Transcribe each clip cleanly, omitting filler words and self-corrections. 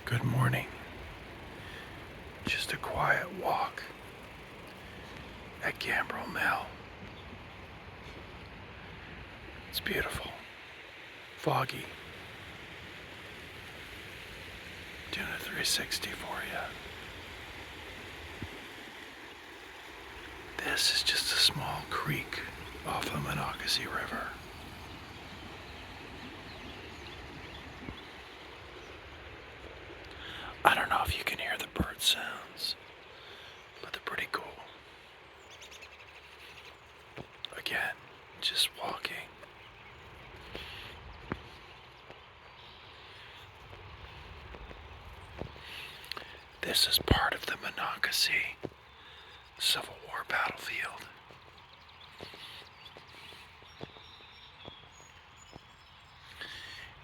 Good morning. Just a quiet walk at Gambrel Mill. It's beautiful. Foggy. Doing a 360 for you. This is just a small creek off the Monocacy River. I don't know if you can hear the bird sounds, but they're pretty cool. Again, just walking. This is part of the Monocacy Civil War battlefield.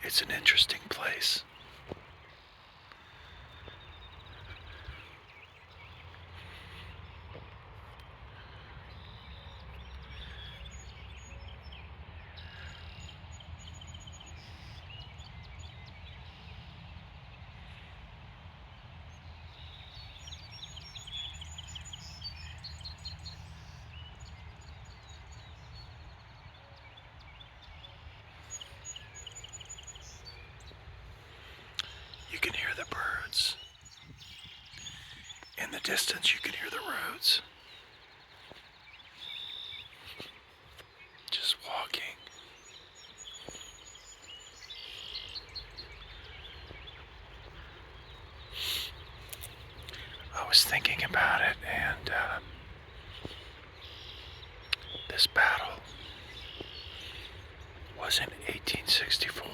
It's an interesting place. You can hear the birds. In the distance, you can hear the roads. Just walking. I was thinking about it, and this battle was in 1864.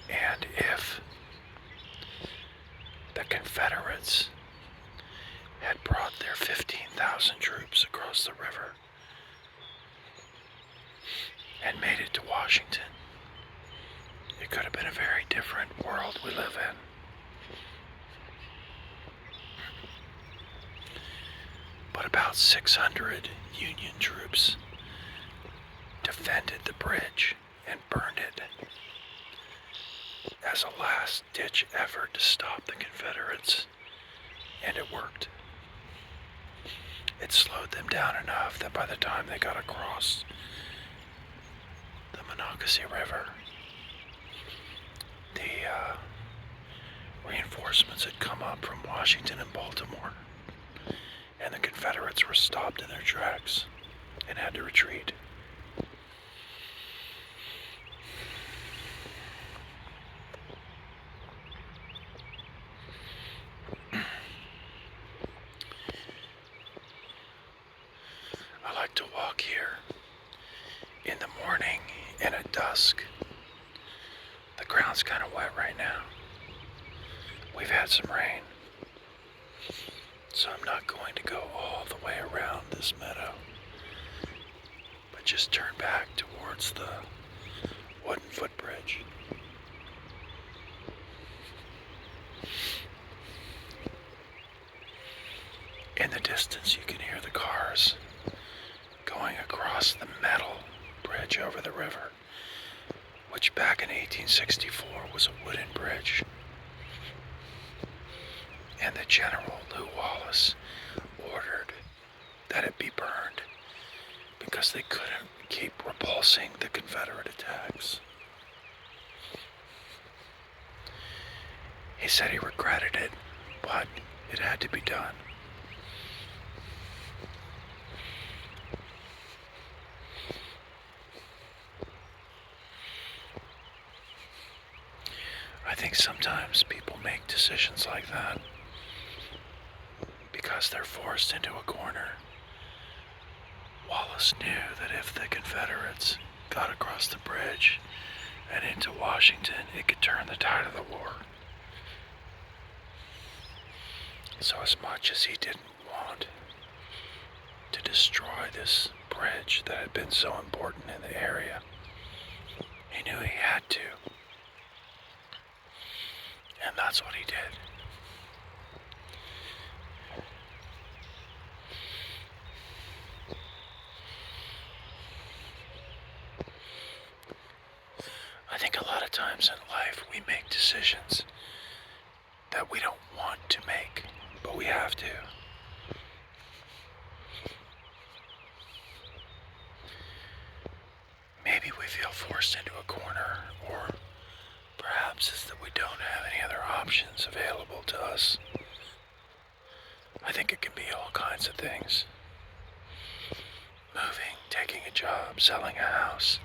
And if the Confederates had brought their 15,000 troops across the river and made it to Washington, it could have been a very different world we live in. But about 600 Union troops defended the bridge and burned it as a last-ditch effort to stop the Confederates, and it worked. It slowed them down enough that by the time they got across the Monocacy River, the reinforcements had come up from Washington and Baltimore, and the Confederates were stopped in their tracks and had to retreat. I like to walk here in the morning and at dusk. The ground's kind of wet right now. We've had some rain, so I'm not going to go all the way around this meadow, but just turn back towards the wooden footbridge. In the distance, you can hear the cars going across the metal bridge over the river, which back in 1864 was a wooden bridge. And the General Lew Wallace ordered that it be burned because they couldn't keep repulsing the Confederate attacks. He said he regretted it, but it had to be done. I think sometimes people make decisions like that because they're forced into a corner. Wallace knew that if the Confederates got across the bridge and into Washington, it could turn the tide of the war. So as much as he didn't want to destroy this bridge that had been so important in the area, he knew he had to. And that's what he did. I think a lot of of times in life we make decisions that we don't want to make, but we have to. Maybe we feel forced into a corner, or perhaps it's that we don't have any other options available to us. I think it can be all kinds of things. Moving, taking a job, selling a house,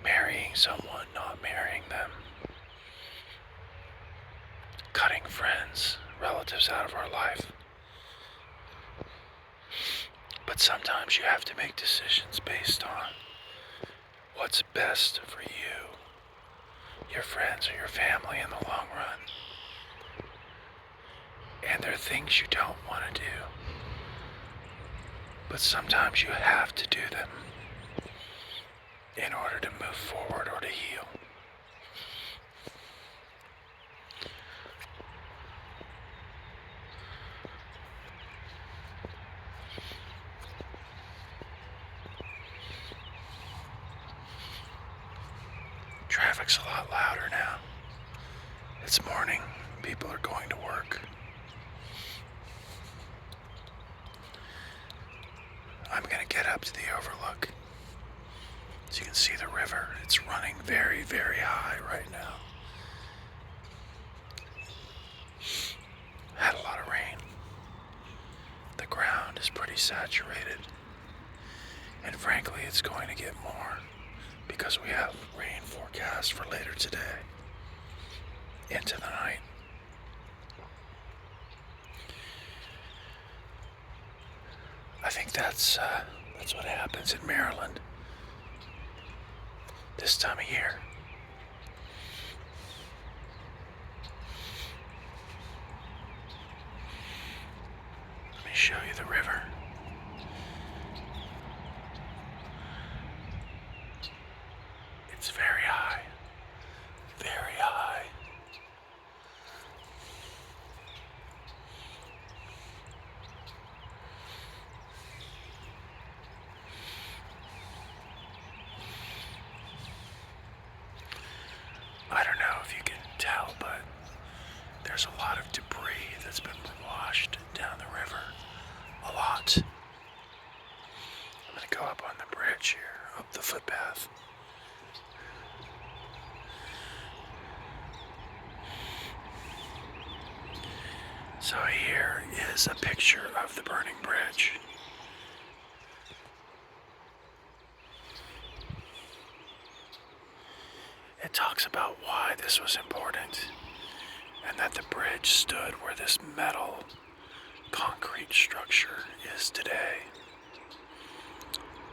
marrying someone, not marrying them, cutting friends, relatives out of our life. But sometimes you have to make decisions based on what's best for you, your friends, or your family in the long run. And there are things you don't want to do, but sometimes you have to do them in order to move forward or to heal. Traffic's a lot louder now. It's morning. People are going to work. I'm going to get up to the overlook so you can see the river. It's running very, very high right now. Had a lot of rain. The ground is pretty saturated. And frankly, it's going to get more because we have rain forecast for later today into the night. I think that's what happens in Maryland this time of year. Let me show you the river. It's very high, very high. I don't know if you can tell, but there's a lot of debris that's been washed down the river. A lot. I'm going to go up on the bridge here, up the footpath. So here is a picture of the burning bridge. It talks about why this was important and that the bridge stood where this metal concrete structure is today.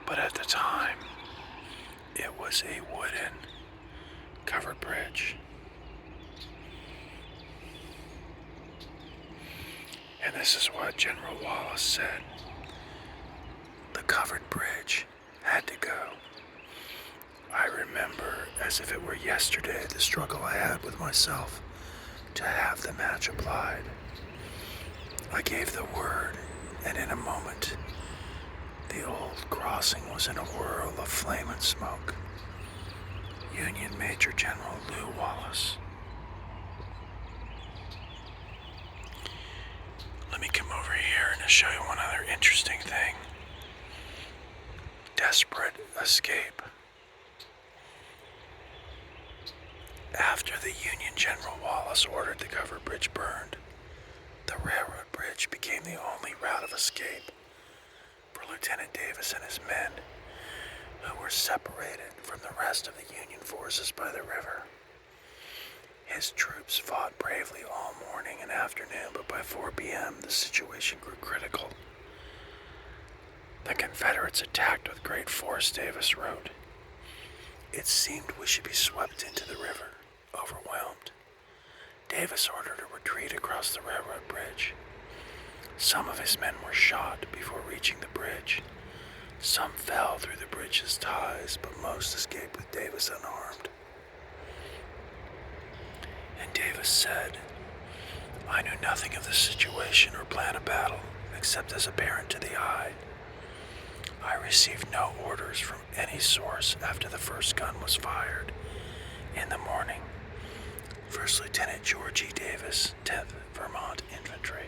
But at the time, it was a wooden covered bridge. And this is what General Wallace said. The covered bridge had to go. I remember as if it were yesterday the struggle I had with myself to have the match applied. I gave the word, and in a moment, the old crossing was in a whirl of flame and smoke. Union Major General Lew Wallace. Let me come over here and show you one other interesting thing. Desperate escape. After the Union General Wallace ordered the covered bridge burned, the railroad bridge became the only route of escape for Lieutenant Davis and his men, who were separated from the rest of the Union forces by the river. His troops fought bravely all morning and afternoon, but by 4 p.m. the situation grew critical. The Confederates attacked with great force, Davis wrote. It seemed we should be swept into the river, overwhelmed. Davis ordered a retreat across the railroad bridge. Some of his men were shot before reaching the bridge. Some fell through the bridge's ties, but most escaped with Davis unharmed. And Davis said, I knew nothing of the situation or plan of battle, except as apparent to the eye. I received no orders from any source after the first gun was fired, in the morning. First Lieutenant George E. Davis, 10th Vermont Infantry.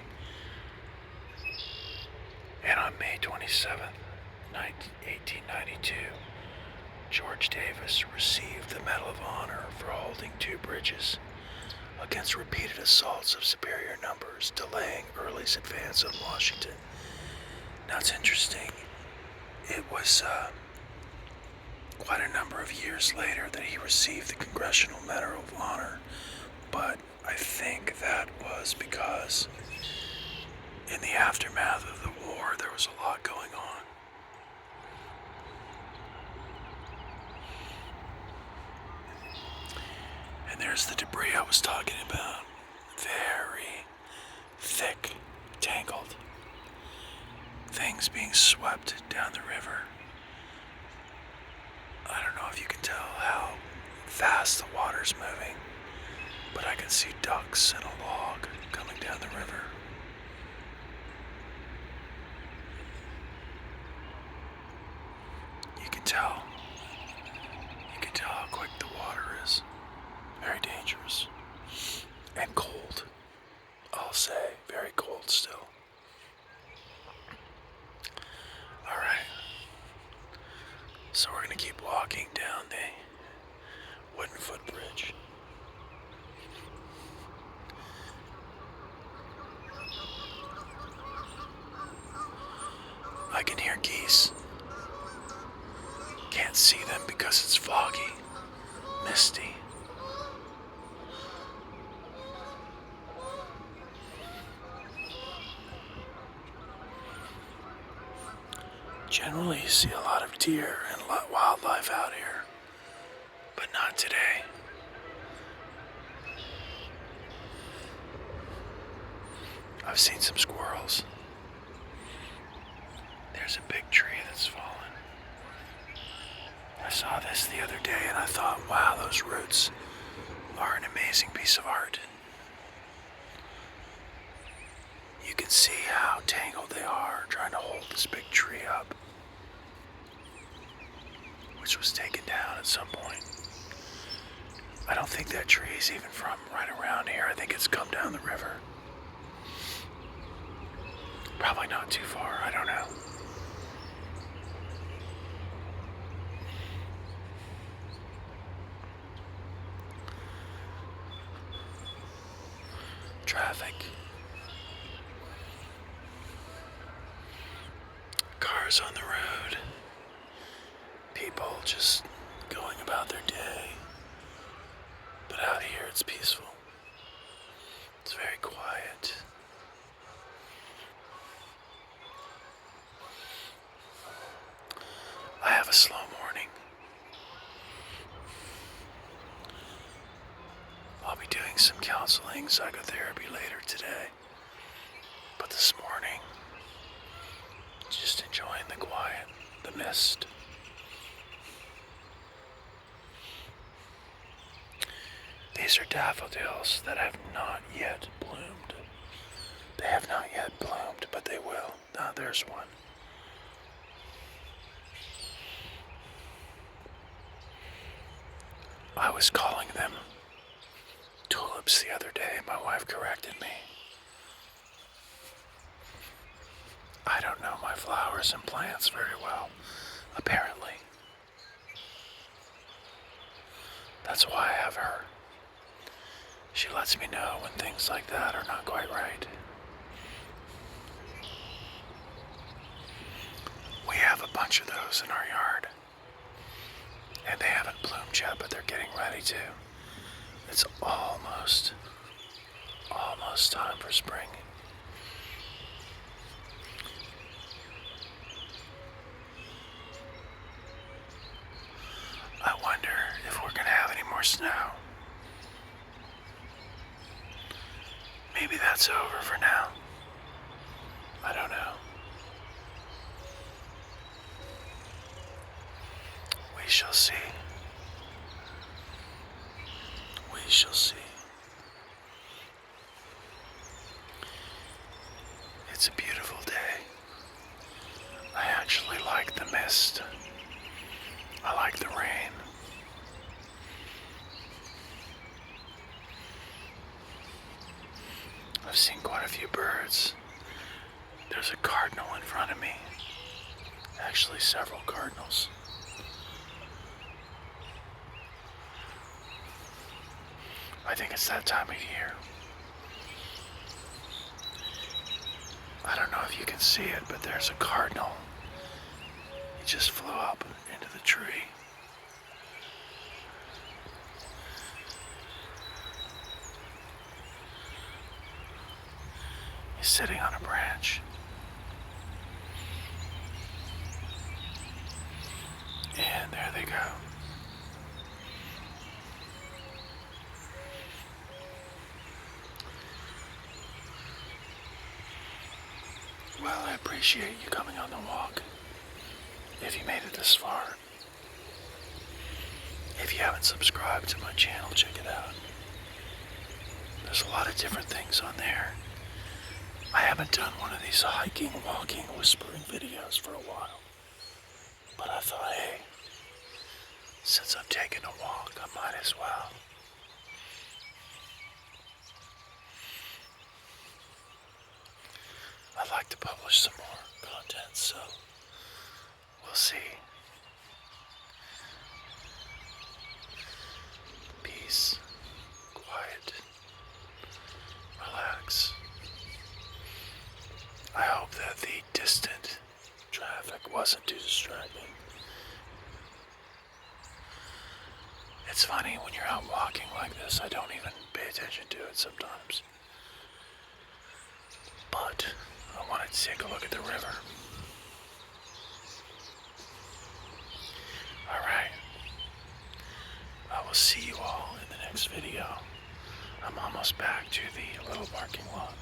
And on May 27th, 1892, George Davis received the Medal of Honor for holding 2 bridges against repeated assaults of superior numbers, delaying Early's advance on Washington. Now it's interesting, it was quite a number of years later that he received the Congressional Medal of Honor, but I think that was because in the aftermath of the war there was a lot going on. And there's the debris I was talking about. Very thick, tangled. Things being swept down the river. I don't know if you can tell how fast the water's moving, but I can see ducks and a log coming down the river. You can tell how quick the water is. Very dangerous. And cold. I'll say, very cold still. Alright. So we're gonna keep walking down the wooden footbridge. I can hear geese. Can't see them because it's foggy, misty. Generally, you see a lot of deer and wildlife out here, but not today. I've seen some squirrels. There's a big tree that's fallen. I saw this the other day and I thought, wow, those roots are an amazing piece of art. You can see how tangled they are trying to hold this big tree up, which was taken down at some point. I don't think that tree is even from right around here. I think it's come down the river. Probably not too far, I don't know. Traffic. Cars on the road. People just going about their day. But out here it's peaceful. It's very quiet. I have a slow morning. I'll be doing some counseling, psychotherapy later today. But this morning, just enjoying the quiet, the mist. These are daffodils that have not yet bloomed. They have not yet bloomed, but they will. Now there's one. I was calling them tulips the other day. My wife corrected me. I don't know my flowers and plants very well, apparently. That's why I have her. She lets me know when things like that are not quite right. We have a bunch of those in our yard. And they haven't bloomed yet, but they're getting ready to. It's almost time for spring. I wonder if we're gonna have any more snow. Maybe that's over for now. I don't know. We shall see. We shall see. It's a beautiful day. I actually like the mist. I like the rain. I think it's that time of year. I don't know if you can see it, but there's a cardinal. He just flew up into the tree. He's sitting on a branch. And there they go. Well, I appreciate you coming on the walk. If you made it this far. If you haven't subscribed to my channel, check it out. There's a lot of different things on there. I haven't done one of these hiking, walking, whispering videos for a while. But I thought, hey, since I'm taking a walk, I might as well. I'd like to publish some more content, so we'll see. Peace, quiet, relax. I hope that the distant traffic wasn't too distracting. It's funny, when you're out walking like this, I don't even pay attention to it sometimes. But I wanted to take a look at the river. Alright. I will see you all in the next video. I'm almost back to the little parking lot.